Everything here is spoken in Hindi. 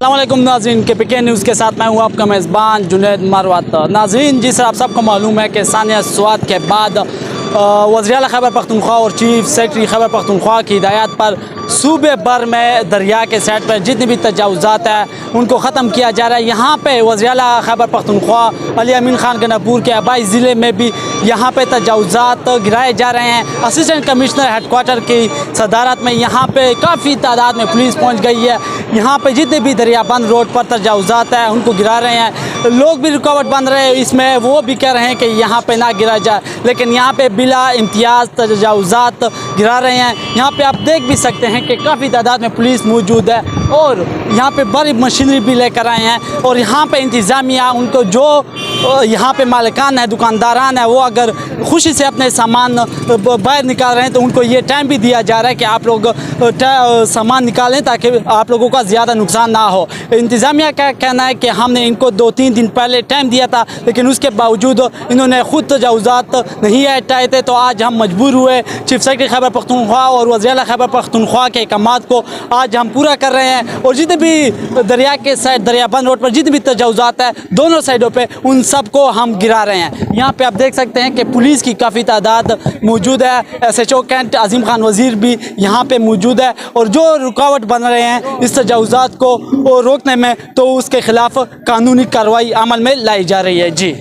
अस्सलामुअलैकुम नाज़रीन, KPK न्यूज़ के साथ मैं हूँ आपका मेज़बान जुनैद मरवत। नाज़रीन, जिस आप सबको मालूम है कि सानिया स्वात के बाद वज़ीर आला खैबर पख्तूनख्वा और चीफ सेक्रेटरी खैबर पख्तूनख्वा की हिदायत पर सूबे भर में दरिया के साइड पर जितने भी तजावुज़ात हैं उनको ख़त्म किया जा रहा है। यहाँ पे वज़ीर आला खैबर पख्तूनख्वा अली अमीन ख़ान गनहपुर के आबाई ज़िले में भी यहाँ पे तजावुज़ात गिराए जा रहे हैं। असिस्टेंट कमिश्नर हेडक्वार्टर की सदारत में यहाँ पे काफ़ी तादाद में पुलिस पहुँच गई है। यहाँ पे जितने भी दरियाबंद रोड पर तजावुज़ात हैं उनको गिरा रहे हैं। लोग भी रुकावट बन रहे हैं इसमें, वो भी कह रहे हैं कि यहाँ पे ना गिरा जाए, लेकिन यहाँ पे बिला इम्तियाज़ तजावुज़ात गिरा रहे हैं। यहाँ पे आप देख भी सकते हैं कि काफ़ी तादाद में पुलिस मौजूद है और यहाँ पे बड़ी मशीनरी भी लेकर आए हैं। और यहाँ पे इंतज़ामिया उनको जो यहाँ पे मालिकान है, दुकानदारान है, वो अगर खुशी से अपने सामान बाहर निकाल रहे हैं तो उनको ये टाइम भी दिया जा रहा है कि आप लोग सामान निकालें ताकि आप लोगों का ज़्यादा नुकसान ना हो। इंतज़ामिया का कहना है कि हमने इनको 2-3 दिन पहले टाइम दिया था, लेकिन उसके बावजूद इन्होंने ख़ुद तजावुज़ात नहीं हटाए थे। तो आज हम मजबूर हुए चीफ सेक्रेटरी खैबर पख्तूनख्वा और वज़ीर आला खैबर पख्तूनख्वा के अहकामात को आज हम पूरा कर रहे हैं। और जितने भी दरिया के साइड, दरियाबंद रोड पर जितने भी तजावुज़ात है दोनों साइडों पे, उन सब को हम गिरा रहे हैं। यहाँ पे आप देख सकते हैं कि पुलिस की काफ़ी तादाद मौजूद है। SHO कैंट अजीम खान वज़ीर भी यहाँ पे मौजूद है और जो रुकावट बन रहे हैं इस तजावुज़ात को रोकने में, तो उसके ख़िलाफ़ कानूनी कार्रवाई अमल में लाई जा रही है। जी।